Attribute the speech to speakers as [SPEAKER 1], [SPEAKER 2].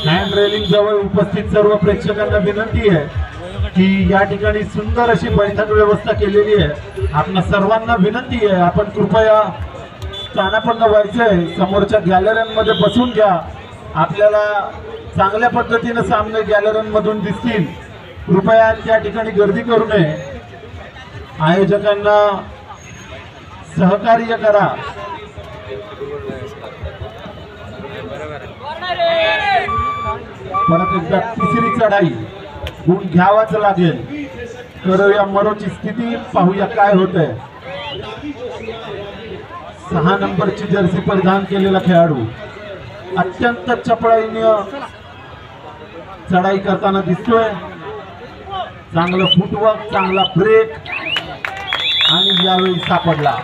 [SPEAKER 1] Hand railing जवळ उपस्थित सर्व प्रेक्षकांना विनंती आहे की या ठिकाणी सुंदर अशी बैठक व्यवस्था केलेली आहे। आपल्या सर्वांना विनंती आहे आपण कृपया स्थानापन्न व्हायचंय, समोरच्या गॅलऱ्यांमध्ये बसून घ्या। आपल्याला चांगल्या पद्धतीने सामने गॅलऱ्यांमधून दिसतील। कृपया त्या ठिकाणी गर्दी करू नये। आयोजकांना सहकार्य करा। परत एकदा तिसरी चढाई गुण घ्यावाच लागेल। करूया मरोची स्थिती, पाहूया काय होतंय। 6 नंबरची जर्सी परिधान केलेला खेळाडू अत्यंत चपळाईने चढाई करताना दिसतोय। चांगलं फुटवर्क, चांगला ब्रेक आणि यावेळी सापडला।